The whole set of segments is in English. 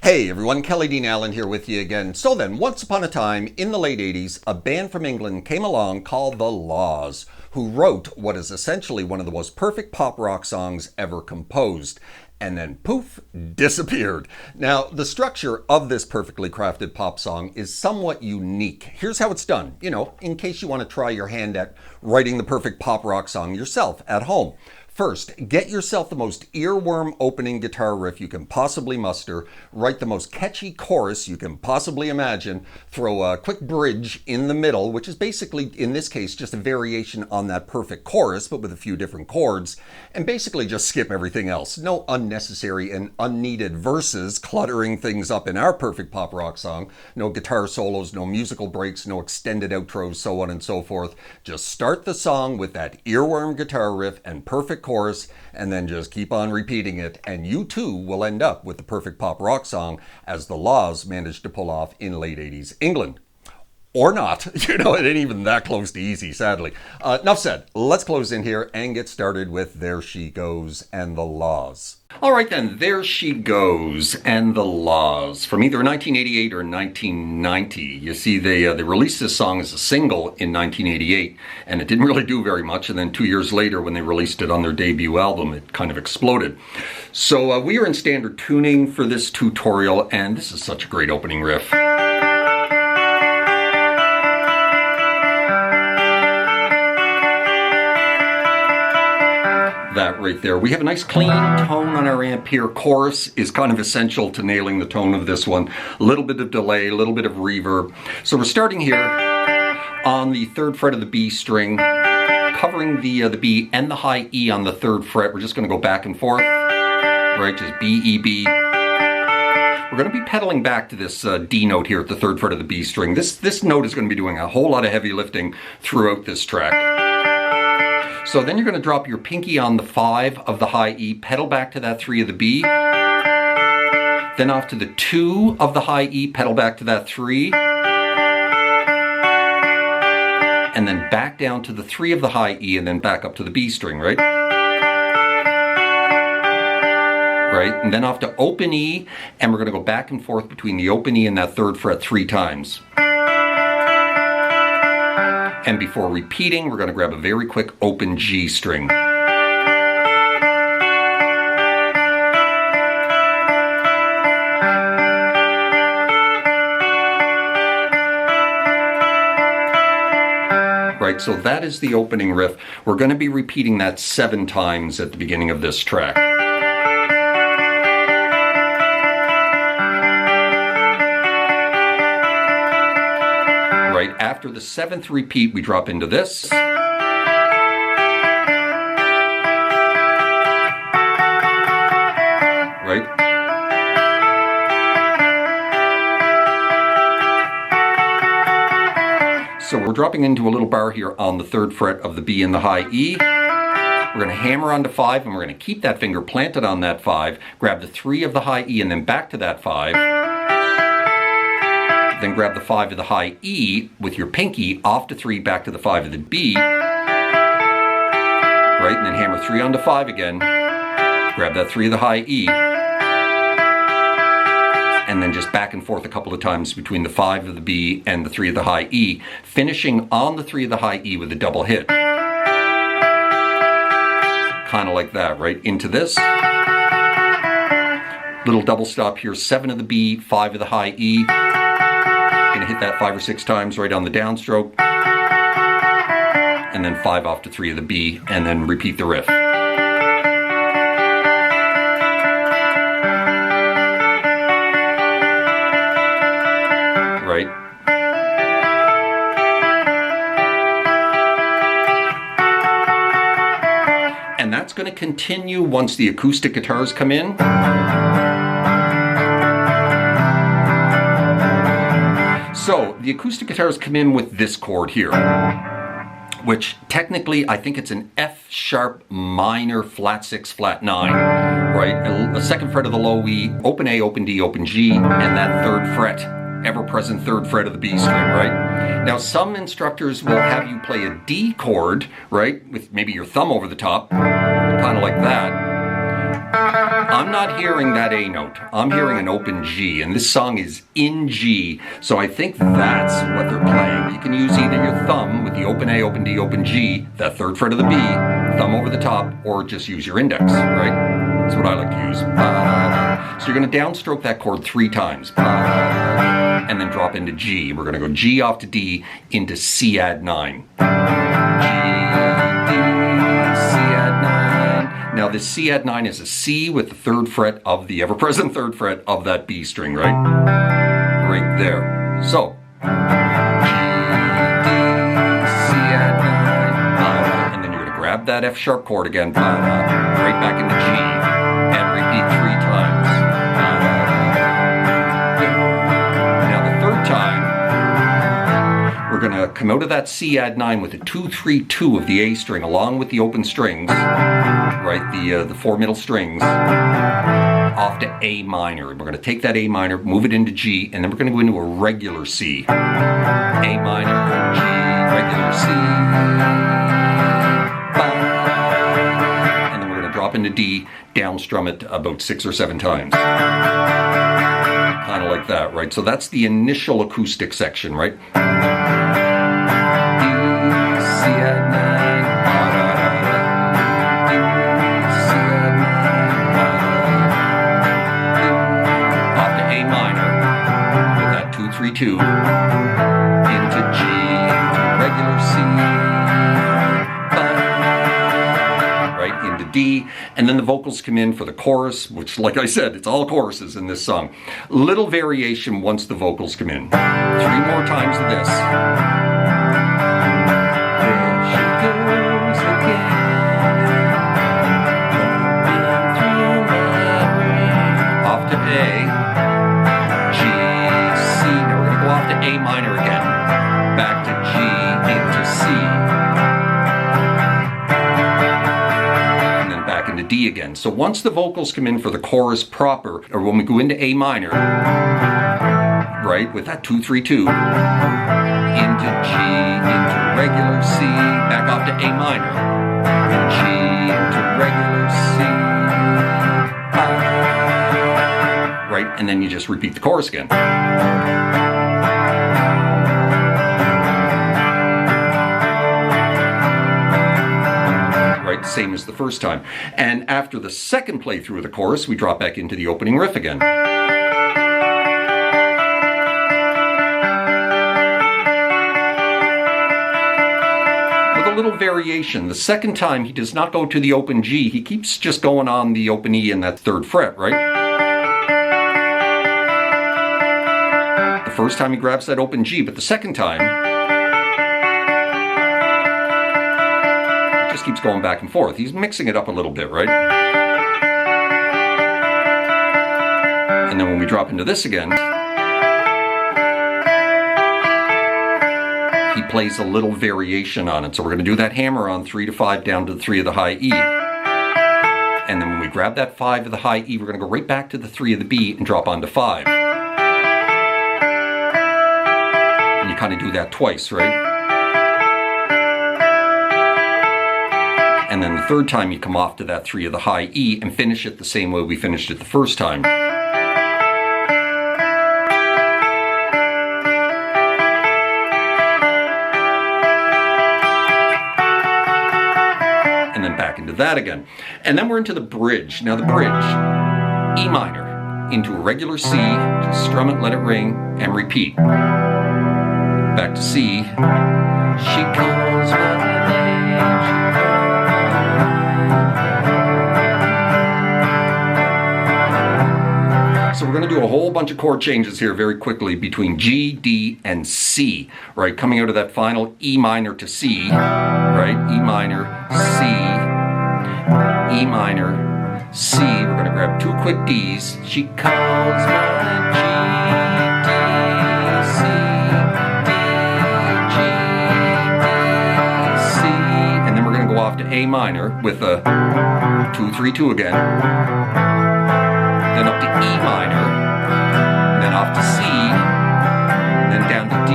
Hey everyone, Kelly Dean Allen here with you again. So then, once upon a time in the late 80s, a band from England came along called The Laws, who wrote what is essentially one of the most perfect pop rock songs ever composed. And then poof, disappeared. Now, the structure of this perfectly crafted pop song is somewhat unique. Here's how it's done, in case you want to try your hand at writing the perfect pop rock song yourself at home. First, get yourself the most earworm opening guitar riff you can possibly muster, write the most catchy chorus you can possibly imagine, throw a quick bridge in the middle, which is basically, in this case, just a variation on that perfect chorus, but with a few different chords, and basically just skip everything else. No unnecessary and unneeded verses cluttering things up in our perfect pop rock song. No guitar solos, no musical breaks, no extended outros, so on and so forth. Just start the song with that earworm guitar riff and perfect chorus, and then just keep on repeating it, and you too will end up with the perfect pop rock song, as The Laws managed to pull off in late 80s England. Or not. It ain't even that close to easy, sadly. Enough said. Let's close in here and get started with There She Goes and The Laws. All right then, There She Goes and The Laws, from either 1988 or 1990. You see, they released this song as a single in 1988, and it didn't really do very much, and then 2 years later, when they released it on their debut album, it kind of exploded. So we are in standard tuning for this tutorial, and this is such a great opening riff. That right there. We have a nice clean tone on our amp here. Chorus is kind of essential to nailing the tone of this one. A little bit of delay, a little bit of reverb. So we're starting here on the 3rd fret of the B string, covering the B and the high E on the 3rd fret. We're just going to go back and forth, right? Just B, E, B. We're going to be pedaling back to this D note here at the 3rd fret of the B string. This note is going to be doing a whole lot of heavy lifting throughout this track. So then you're going to drop your pinky on the 5 of the high E, pedal back to that 3 of the B, then off to the 2 of the high E, pedal back to that 3, and then back down to the 3 of the high E, and then back up to the B string, right? Right, and then off to open E, and we're going to go back and forth between the open E and that 3rd fret 3 times. And before repeating, we're going to grab a very quick open G string. Right, so that is the opening riff. We're going to be repeating that 7 times at the beginning of this track. Right after the 7th repeat, we drop into this. Right? So we're dropping into a little bar here on the 3rd fret of the B and the high E. We're going to hammer onto 5, and we're going to keep that finger planted on that 5, grab the 3 of the high E, and then back to that 5. Then grab the 5 of the high E with your pinky off to 3, back to the 5 of the B. Right, and then hammer 3 onto 5 again. Grab that 3 of the high E. And then just back and forth a couple of times between the 5 of the B and the 3 of the high E, finishing on the 3 of the high E with a double hit. Kind of like that, right? Into this. Little double stop here, 7 of the B, 5 of the high E. Going to hit that 5 or 6 times right on the downstroke, and then 5 off to 3 of the B, and then repeat the riff. Right? And that's going to continue once the acoustic guitars come in. So, the acoustic guitars come in with this chord here, which technically I think it's an F sharp minor flat 6 flat 9, right? A 2nd fret of the low E, open A, open D, open G, and that 3rd fret, ever-present 3rd fret of the B string, right? Now some instructors will have you play a D chord, right, with maybe your thumb over the top, kind of like that. I'm not hearing that A note. I'm hearing an open G, and this song is in G, so I think that's what they're playing. You can use either your thumb with the open A, open D, open G, that third fret of the B, thumb over the top, or just use your index, right? That's what I like to use. So you're going to downstroke that chord 3 times. And then drop into G. We're going to go G off to D into C add 9. G, D, C add 9. Now this C add 9 is a C with the 3rd fret of the ever-present 3rd fret of that B string, right? Right there. So, G, D, C add 9. And then you're going to grab that F sharp chord again, right back into G, and repeat 3 times. We're going to come out of that C add 9 with a 2-3-2 of the A string along with the open strings, right, the 4 middle strings, off to A minor. We're going to take that A minor, move it into G, and then we're going to go into a regular C. A minor, G, regular C, and then we're going to drop into D, down strum it about 6 or 7 times. Kind of like that, right? So that's the initial acoustic section, right? Off to A minor with that 2-3-2 into G, into regular C, right, into D, and then the vocals come in for the chorus, which, like I said, it's all choruses in this song. Little variation once the vocals come in. 3 more times of this. A, G, C. Now we're going to go off to A minor again. Back to G, into C. And then back into D again. So once the vocals come in for the chorus proper, or when we go into A minor, right, with that 2-3-2, into G, into regular C, back off to A minor, G, into regular C, right, and then you just repeat the chorus again. Right, same as the first time. And after the second playthrough of the chorus, we drop back into the opening riff again. With a little variation. The second time he does not go to the open G, he keeps just going on the open E in that 3rd fret, right? First time he grabs that open G, but the second time it just keeps going back and forth. He's mixing it up a little bit, right? And then when we drop into this again, he plays a little variation on it. So we're going to do that hammer on 3 to 5 down to the 3 of the high E. And then when we grab that 5 of the high E, we're going to go right back to the 3 of the B and drop onto 5. You kind of do that twice, right? And then the third time you come off to that 3 of the high E and finish it the same way we finished it the first time. And then back into that again. And then we're into the bridge. Now the bridge, E minor into a regular C, just strum it, let it ring, and repeat. Back to C. She calls my name. So we're going to do a whole bunch of chord changes here very quickly between G, D, and C, right? Coming out of that final E minor to C, right? E minor, C, E minor, C. We're going to grab 2 quick Ds. She calls my G, D, C. Off to A minor with a 2-3-2 again, then up to E minor, then off to C, then down to D,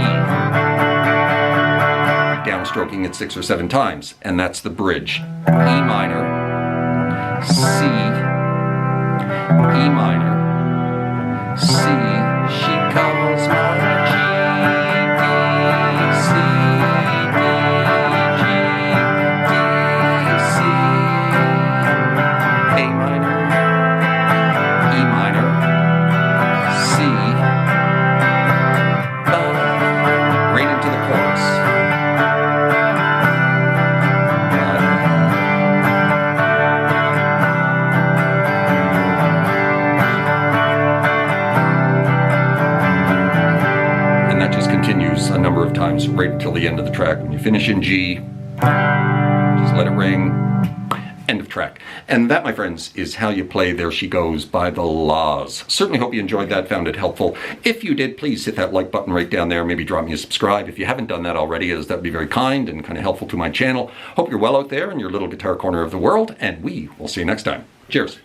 downstroking it 6 or 7 times, and that's the bridge. E minor, C, E minor, C, she calls my G, B, C, D, G, D, C, A minor, E minor, C, right into the chorus. And that just continues a number of times right until the end of the track. When you finish in G, just let it ring. End of track. And that, my friends, is how you play There She Goes by The Laws. Certainly hope you enjoyed that, found it helpful. If you did, please hit that like button right down there. Maybe drop me a subscribe if you haven't done that already, as that would be very kind and kind of helpful to my channel. Hope you're well out there in your little guitar corner of the world, and we will see you next time. Cheers.